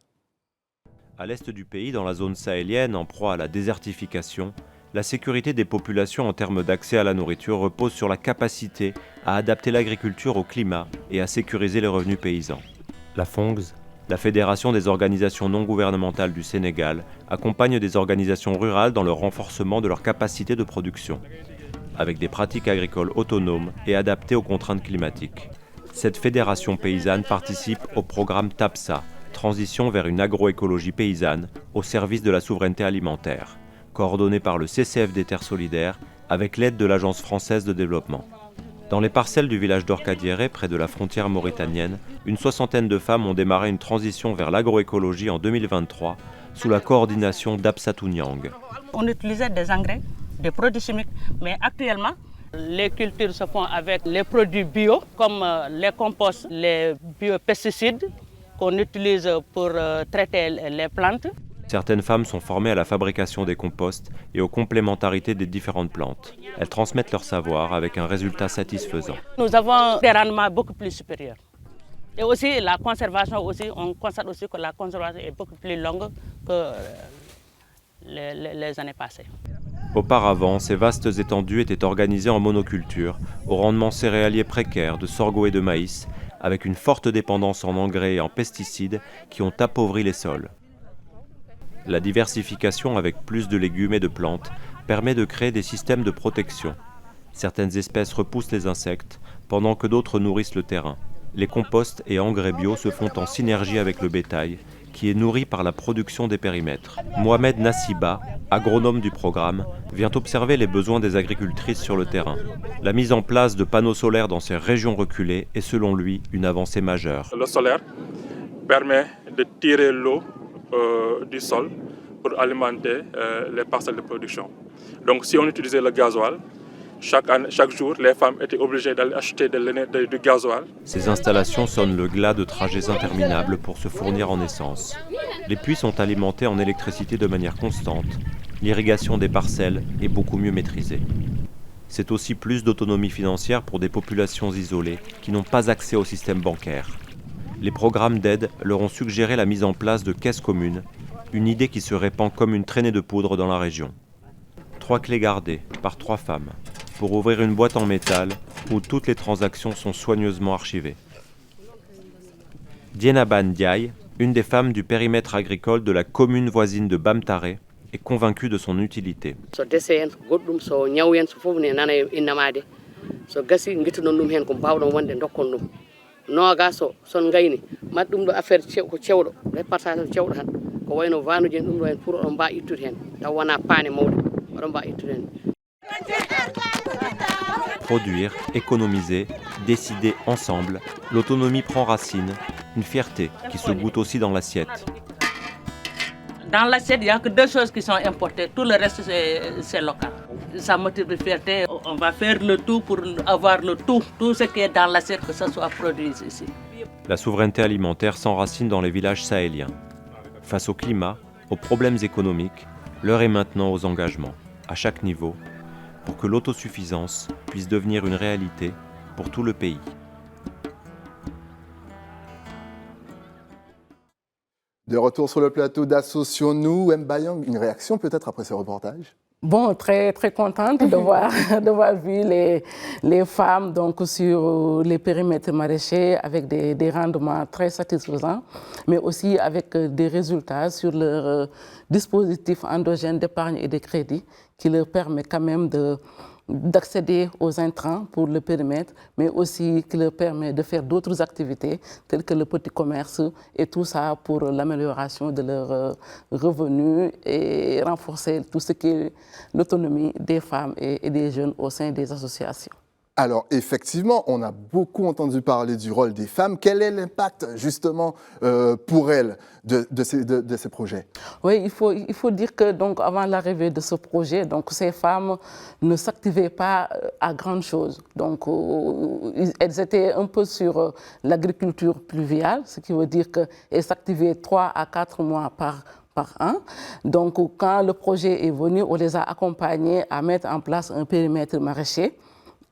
À l'est du pays, dans la zone sahélienne, en proie à la désertification, la sécurité des populations en termes d'accès à la nourriture repose sur la capacité à adapter l'agriculture au climat et à sécuriser les revenus paysans. La FONGS, la Fédération des organisations non gouvernementales du Sénégal, accompagne des organisations rurales dans le renforcement de leur capacité de production, avec des pratiques agricoles autonomes et adaptées aux contraintes climatiques. Cette fédération paysanne participe au programme TAPSA, Transition vers une agroécologie paysanne, au service de la souveraineté alimentaire, coordonné par le CCFD Terre Solidaire, avec l'aide de l'Agence française de développement. Dans les parcelles du village d'Orkadiéré, près de la frontière mauritanienne, une 60aine de femmes ont démarré une transition vers l'agroécologie en 2023 sous la coordination d'Absatou Niang. On utilisait des engrais, des produits chimiques, mais actuellement, les cultures se font avec les produits bio, comme les composts, les biopesticides qu'on utilise pour traiter les plantes. Certaines femmes sont formées à la fabrication des composts et aux complémentarités des différentes plantes. Elles transmettent leur savoir avec un résultat satisfaisant. Nous avons des rendements beaucoup plus supérieurs. Et aussi la conservation, on constate aussi que la conservation est beaucoup plus longue que les années passées. Auparavant, ces vastes étendues étaient organisées en monoculture, au rendement céréalier précaire de sorgho et de maïs, avec une forte dépendance en engrais et en pesticides qui ont appauvri les sols. La diversification avec plus de légumes et de plantes permet de créer des systèmes de protection. Certaines espèces repoussent les insectes, pendant que d'autres nourrissent le terrain. Les composts et engrais bio se font en synergie avec le bétail, qui est nourri par la production des périmètres. Mohamed Nassiba, agronome du programme, vient observer les besoins des agricultrices sur le terrain. La mise en place de panneaux solaires dans ces régions reculées est selon lui une avancée majeure. Le solaire permet de tirer l'eau du sol pour alimenter les parcelles de production. Donc si on utilisait le gasoil, chaque jour, les femmes étaient obligées d'aller acheter du gasoil. Ces installations sonnent le glas de trajets interminables pour se fournir en essence. Les puits sont alimentés en électricité de manière constante. L'irrigation des parcelles est beaucoup mieux maîtrisée. C'est aussi plus d'autonomie financière pour des populations isolées qui n'ont pas accès au système bancaire. Les programmes d'aide leur ont suggéré la mise en place de caisses communes, une idée qui se répand comme une traînée de poudre dans la région. 3 clés gardées par 3 femmes pour ouvrir une boîte en métal où toutes les transactions sont soigneusement archivées. Dienaban Ndiaye, une des femmes du périmètre agricole de la commune voisine de Bamtare, est convaincue de son utilité. Produire, économiser, décider ensemble, l'autonomie prend racine, une fierté qui se goûte aussi dans l'assiette. Dans l'assiette, il n'y a que 2 choses qui sont importées, tout le reste c'est local. Ça motive de fierté, on va faire le tout pour avoir le tout ce qui est dans l'assiette, que ce soit produit ici. La souveraineté alimentaire s'enracine dans les villages sahéliens. Face au climat, aux problèmes économiques, l'heure est maintenant aux engagements, à chaque niveau, pour que l'autosuffisance puisse devenir une réalité pour tout le pays. De retour sur le plateau d'Associons-nous, Mbayang, une réaction peut-être après ce reportage? Bon, très contente d'avoir vu les femmes donc, sur les périmètres maraîchers avec des rendements très satisfaisants, mais aussi avec des résultats sur leur dispositif endogène d'épargne et de crédit qui leur permet quand même d'accéder aux intrants pour le périmètre, mais aussi qui leur permet de faire d'autres activités telles que le petit commerce et tout ça pour l'amélioration de leurs revenus et renforcer tout ce qui est l'autonomie des femmes et des jeunes au sein des associations. Alors effectivement, on a beaucoup entendu parler du rôle des femmes. Quel est l'impact justement pour elles de ces projets? Oui, il faut dire que donc, avant l'arrivée de ce projet, donc, ces femmes ne s'activaient pas à grande chose. Donc, elles étaient un peu sur l'agriculture pluviale, ce qui veut dire qu'elles s'activaient 3 à 4 mois par an. Donc, quand le projet est venu, on les a accompagnés à mettre en place un périmètre maraîcher,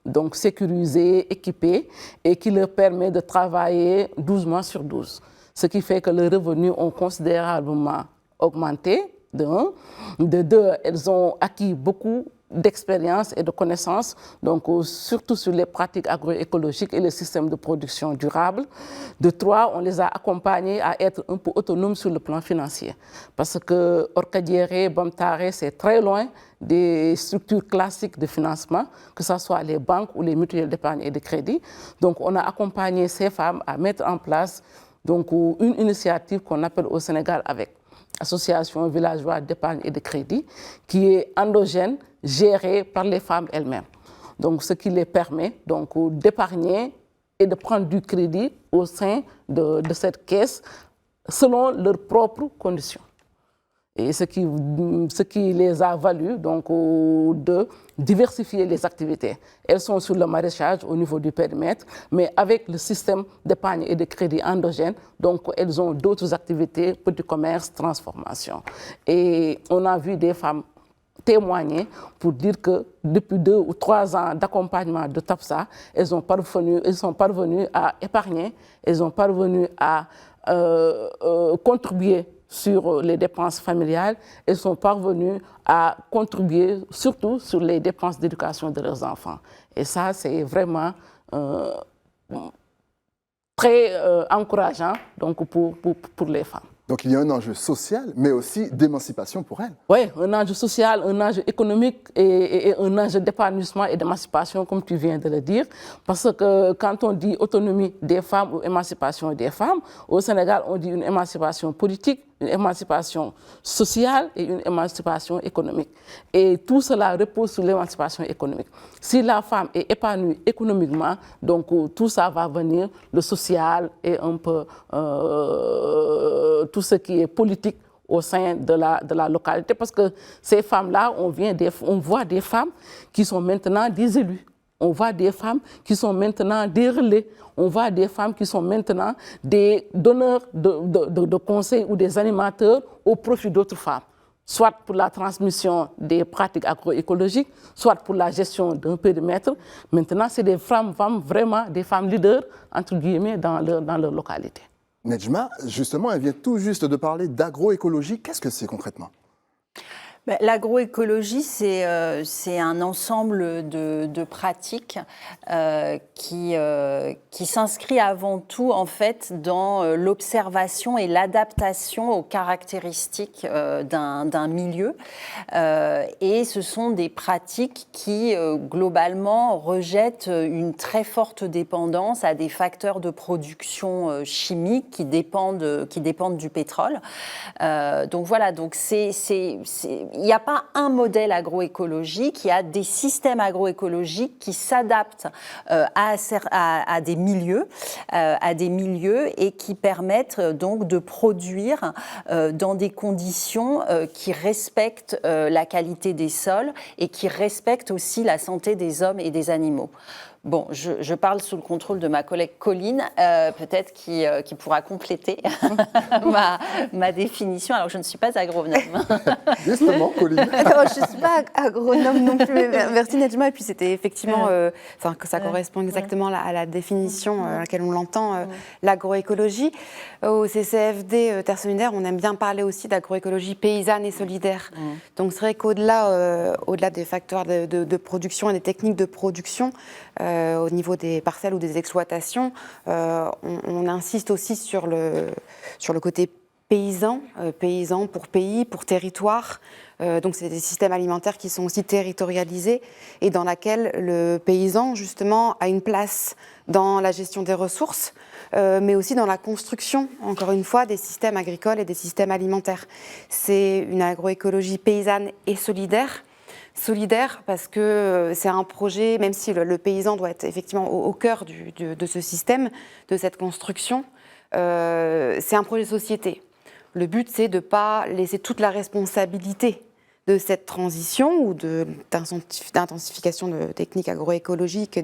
donc sécurisé, équipé, et qui leur permet de travailler 12 mois sur 12. Ce qui fait que leurs revenus ont considérablement augmenté, de 1. De 2, elles ont acquis beaucoup d'expérience et de connaissances, donc surtout sur les pratiques agroécologiques et les systèmes de production durable. De 3, on les a accompagnés à être un peu autonomes sur le plan financier. Parce que Orkadiéré, Bamtare, c'est très loin des structures classiques de financement, que ce soit les banques ou les mutuelles d'épargne et de crédit. Donc on a accompagné ces femmes à mettre en place donc, une initiative qu'on appelle au Sénégal avec Association villageoise d'épargne et de crédit, qui est endogène, gérée par les femmes elles-mêmes. Donc, ce qui les permet donc, d'épargner et de prendre du crédit au sein de cette caisse selon leurs propres conditions. Et ce qui les a valu donc, de diversifier les activités. Elles sont sur le maraîchage au niveau du périmètre, mais avec le système d'épargne et de crédit endogène, donc elles ont d'autres activités, petit commerce, transformation. Et on a vu des femmes témoigner pour dire que depuis 2 ou 3 ans d'accompagnement de TAPSA, elles sont parvenues à épargner, elles sont parvenues à contribuer sur les dépenses familiales, elles sont parvenues à contribuer surtout sur les dépenses d'éducation de leurs enfants. Et ça, c'est vraiment très encourageant donc, pour les femmes. Donc il y a un enjeu social, mais aussi d'émancipation pour elles. Oui, un enjeu social, un enjeu économique et un enjeu d'épanouissement et d'émancipation, comme tu viens de le dire. Parce que quand on dit autonomie des femmes ou émancipation des femmes, au Sénégal, on dit une émancipation politique, une émancipation sociale et une émancipation économique. Et tout cela repose sur l'émancipation économique. Si la femme est épanouie économiquement, donc tout ça va venir, le social et un peu tout ce qui est politique au sein de la localité. Parce que ces femmes-là, on voit des femmes qui sont maintenant des élus. On voit des femmes qui sont maintenant des relais. On voit des femmes qui sont maintenant des donneurs de conseils ou des animateurs au profit d'autres femmes, soit pour la transmission des pratiques agroécologiques, soit pour la gestion d'un périmètre. Maintenant, c'est des femmes vraiment des femmes leaders, entre guillemets, dans leur localité. Nedjma, justement, elle vient tout juste de parler d'agroécologie. Qu'est-ce que c'est concrètement ? L'agroécologie, c'est un ensemble de pratiques qui s'inscrit avant tout en fait dans l'observation et l'adaptation aux caractéristiques d'un milieu. Et ce sont des pratiques qui globalement rejettent une très forte dépendance à des facteurs de production chimique qui dépendent du pétrole. Donc voilà, donc il n'y a pas un modèle agroécologique, il y a des systèmes agroécologiques qui s'adaptent à des milieux et qui permettent donc de produire dans des conditions qui respectent la qualité des sols et qui respectent aussi la santé des hommes et des animaux. Bon, je parle sous le contrôle de ma collègue Colline, peut-être qui pourra compléter ma définition. Alors, je ne suis pas agronome. Justement, Colline. Alors, je ne suis pas agronome non plus. Merci Nedjma. Et puis, c'était effectivement, que ça correspond exactement à la définition à laquelle on l'entend, l'agroécologie. Au CCFD Terre Solidaire, on aime bien parler aussi d'agroécologie paysanne et solidaire. Donc, c'est vrai qu'au-delà des facteurs de production et des techniques de production, au niveau des parcelles ou des exploitations, on insiste aussi sur le côté paysan, paysan pour pays, pour territoire. Donc c'est des systèmes alimentaires qui sont aussi territorialisés et dans laquelle le paysan, justement, a une place dans la gestion des ressources, mais aussi dans la construction, encore une fois, des systèmes agricoles et des systèmes alimentaires. C'est une agroécologie paysanne et solidaire. Solidaire parce que c'est un projet, même si le paysan doit être effectivement au cœur de ce système, de cette construction, c'est un projet de société. Le but, c'est de ne pas laisser toute la responsabilité de cette transition ou d'intensification de techniques agroécologiques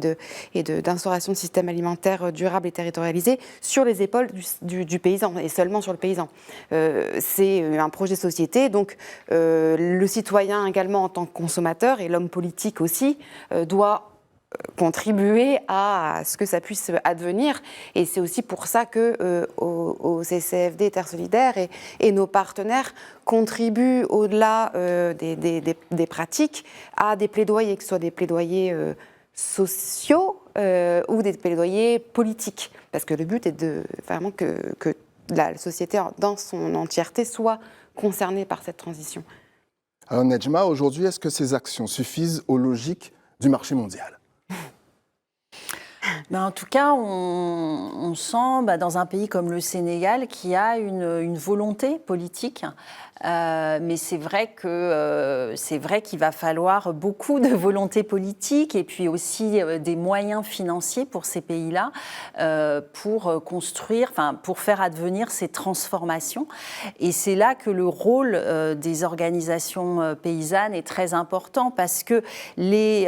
et d'instauration de systèmes alimentaires durables et territorialisés sur les épaules du paysan et seulement sur le paysan. C'est un projet de société, donc le citoyen également en tant que consommateur et l'homme politique aussi doit contribuer à ce que ça puisse advenir. Et c'est aussi pour ça que au CCFD Terre Solidaire et nos partenaires contribuent au-delà des pratiques à des plaidoyers, que ce soit des plaidoyers sociaux ou des plaidoyers politiques. Parce que le but est vraiment que la société dans son entièreté soit concernée par cette transition. Alors Nedjma, aujourd'hui, est-ce que ces actions suffisent aux logiques du marché mondial ? En tout cas, on sent dans un pays comme le Sénégal qu'il y a une volonté politique. Mais c'est vrai qu'il va falloir beaucoup de volonté politique et puis aussi des moyens financiers pour ces pays-là pour pour faire advenir ces transformations. Et c'est là que le rôle des organisations paysannes est très important parce que les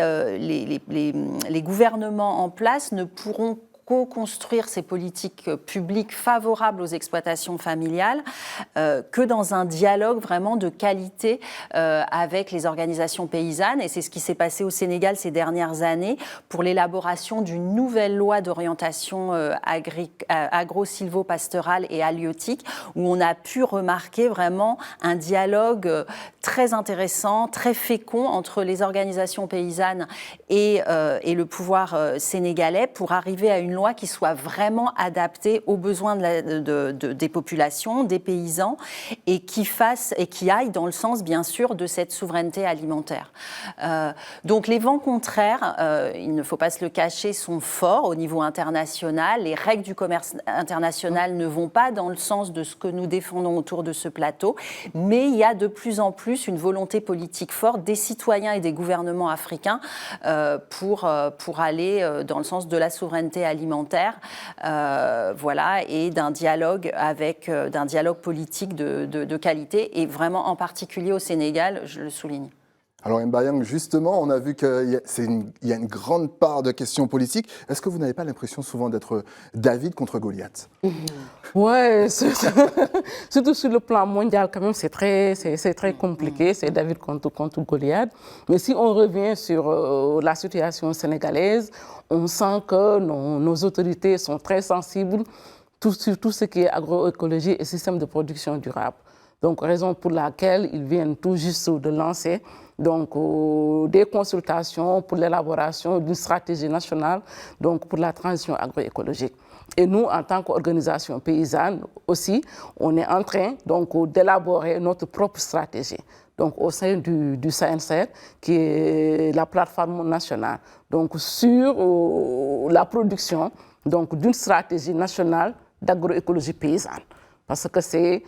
gouvernements en place ne pourront co-construire ces politiques publiques favorables aux exploitations familiales que dans un dialogue vraiment de qualité avec les organisations paysannes. Et c'est ce qui s'est passé au Sénégal ces dernières années pour l'élaboration d'une nouvelle loi d'orientation agro-sylvo-pastorale et halieutique, où on a pu remarquer vraiment un dialogue très intéressant, très fécond entre les organisations paysannes et le pouvoir sénégalais pour arriver à une loi qui soit vraiment adaptée aux besoins des populations, des paysans, et qui aille dans le sens, bien sûr, de cette souveraineté alimentaire. Donc les vents contraires, il ne faut pas se le cacher, sont forts au niveau international. Les règles du commerce international ne vont pas dans le sens de ce que nous défendons autour de ce plateau, mais il y a de plus en plus une volonté politique forte des citoyens et des gouvernements africains pour aller dans le sens de la souveraineté alimentaire, et d'un dialogue politique de qualité, et vraiment en particulier au Sénégal, je le souligne. Alors Mbayang, justement, on a vu qu'il y a une grande part de questions politiques. Est-ce que vous n'avez pas l'impression souvent d'être David contre Goliath? Ouais, surtout sur le plan mondial, quand même, c'est très compliqué. C'est David contre Goliath. Mais si on revient sur la situation sénégalaise, on sent que nos autorités sont très sensibles sur tout ce qui est agroécologie et système de production durable. Donc, raison pour laquelle ils viennent tout juste de lancer des consultations pour l'élaboration d'une stratégie nationale pour la transition agroécologique. Et nous, en tant qu'organisation paysanne aussi, on est en train d'élaborer notre propre stratégie. Donc, au sein du CNCR, qui est la plateforme nationale, sur la production d'une stratégie nationale d'agroécologie paysanne. Parce que c'est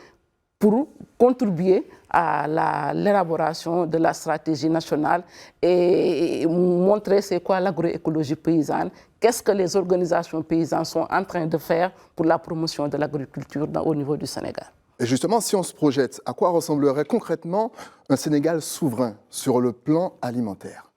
pour contribuer à l'élaboration de la stratégie nationale et montrer c'est quoi l'agroécologie paysanne, qu'est-ce que les organisations paysannes sont en train de faire pour la promotion de l'agriculture au niveau du Sénégal. Et justement, si on se projette, à quoi ressemblerait concrètement un Sénégal souverain sur le plan alimentaire?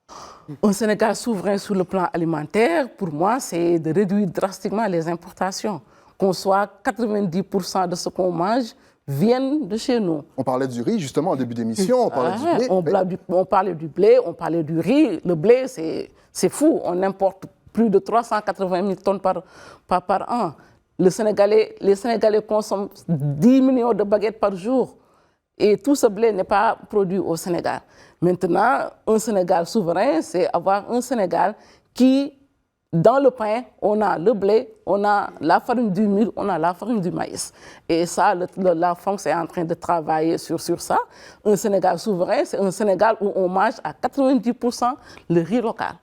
Un Sénégal souverain sur le plan alimentaire, pour moi, c'est de réduire drastiquement les importations. Qu'on soit 90% de ce qu'on mange viennent de chez nous. On parlait du riz, justement, en début d'émission, on parlait du blé. On parlait du blé, on parlait du riz. Le blé, c'est fou, on importe plus de 380 000 tonnes par an. Les Sénégalais consomment 10 millions de baguettes par jour. Et tout ce blé n'est pas produit au Sénégal. Maintenant, un Sénégal souverain, c'est avoir un Sénégal qui, dans le pain, on a le blé, on a la farine du mil, on a la farine du maïs. Et ça, la France est en train de travailler sur ça. Un Sénégal souverain, c'est un Sénégal où on mange à 90% le riz local.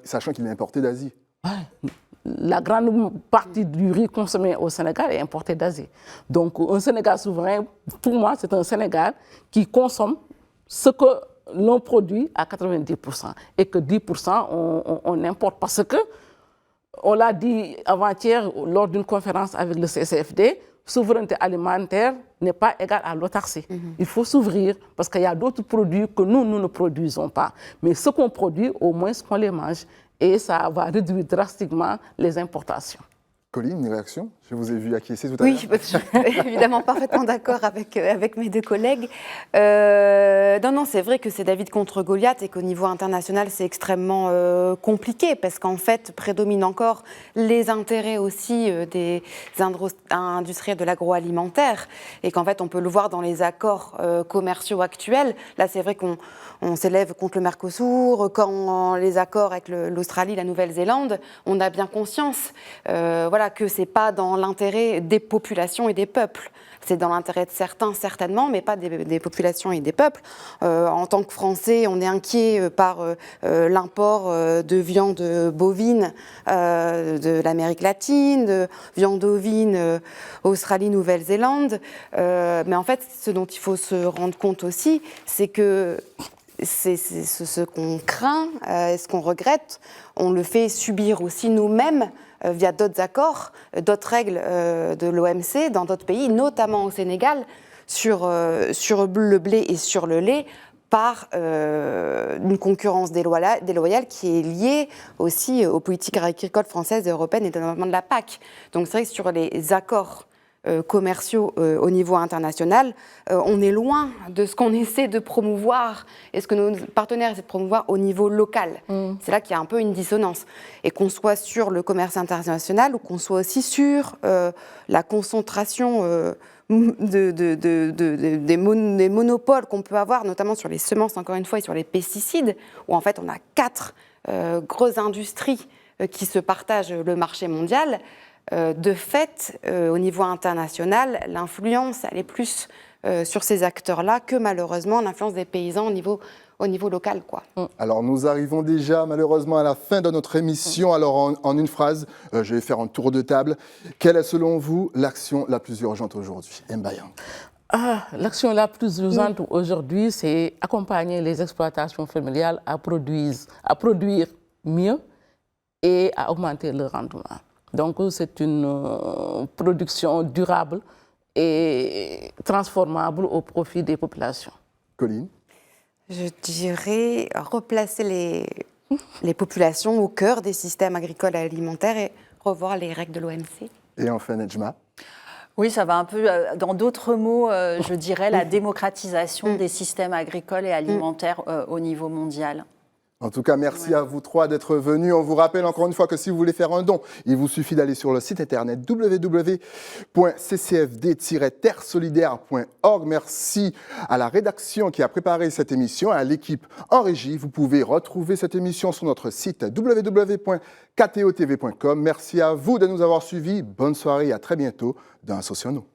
Sachant qu'il est importé d'Asie. Ouais. La grande partie du riz consommé au Sénégal est importé d'Asie. Donc, un Sénégal souverain, pour moi, c'est un Sénégal qui consomme ce que l'on produit à 90% et que 10% on importe. Parce que, on l'a dit avant-hier lors d'une conférence avec le CCFD, souveraineté alimentaire n'est pas égale à l'autarcie. Il faut s'ouvrir parce qu'il y a d'autres produits que nous ne produisons pas. Mais ce qu'on produit, au moins, qu'on les mange. Et ça va réduire drastiquement les importations. Colline, une réaction? Je vous ai vu acquiescer tout à l'heure. Oui, je suis évidemment parfaitement d'accord avec mes deux collègues. Non, c'est vrai que c'est David contre Goliath et qu'au niveau international, c'est extrêmement compliqué parce qu'en fait, prédominent encore les intérêts aussi des industriels de l'agroalimentaire et qu'en fait, on peut le voir dans les accords commerciaux actuels. Là, c'est vrai qu'on s'élève contre le Mercosur, quand les accords avec l'Australie, la Nouvelle-Zélande, on a bien conscience voilà, que ce n'est pas dans l'intérêt des populations et des peuples. C'est dans l'intérêt de certains, certainement, mais pas des populations et des peuples. En tant que Français, on est inquiet par l'import de viande bovine de l'Amérique latine, de viande ovine Australie, Nouvelle-Zélande. Mais en fait, ce dont il faut se rendre compte aussi, c'est que c'est ce qu'on craint, ce qu'on regrette, on le fait subir aussi nous-mêmes via d'autres accords, d'autres règles de l'OMC dans d'autres pays, notamment au Sénégal, sur le blé et sur le lait, par une concurrence déloyale qui est liée aussi aux politiques agricoles françaises et européennes et notamment de la PAC. Donc c'est vrai que sur les accords commerciaux au niveau international, on est loin de ce qu'on essaie de promouvoir et ce que nos partenaires essaient de promouvoir au niveau local. C'est là qu'il y a un peu une dissonance. Et qu'on soit sur le commerce international ou qu'on soit aussi sur la concentration des monopoles qu'on peut avoir, notamment sur les semences, encore une fois, et sur les pesticides, où en fait on a 4 grosses industries qui se partagent le marché mondial. De fait, au niveau international, l'influence, elle est plus sur ces acteurs-là que malheureusement l'influence des paysans au niveau local, quoi. Alors, nous arrivons déjà malheureusement à la fin de notre émission. Alors, en une phrase, je vais faire un tour de table. Quelle est selon vous l'action la plus urgente aujourd'hui? Mbayang. L'action la plus urgente aujourd'hui, c'est accompagner les exploitations familiales à produire mieux et à augmenter le rendement. Donc, c'est une production durable et transformable au profit des populations. Colline? Je dirais replacer les populations au cœur des systèmes agricoles et alimentaires et revoir les règles de l'OMC. Et enfin, Nedjma? Oui, ça va un peu, dans d'autres mots, je dirais la démocratisation des systèmes agricoles et alimentaires au niveau mondial. En tout cas, merci à vous trois d'être venus. On vous rappelle encore une fois que si vous voulez faire un don, il vous suffit d'aller sur le site internet www.ccfd-terresolidaire.org. Merci à la rédaction qui a préparé cette émission, à l'équipe en régie. Vous pouvez retrouver cette émission sur notre site www.ktotv.com. Merci à vous de nous avoir suivis. Bonne soirée et à très bientôt dans Associons-nous.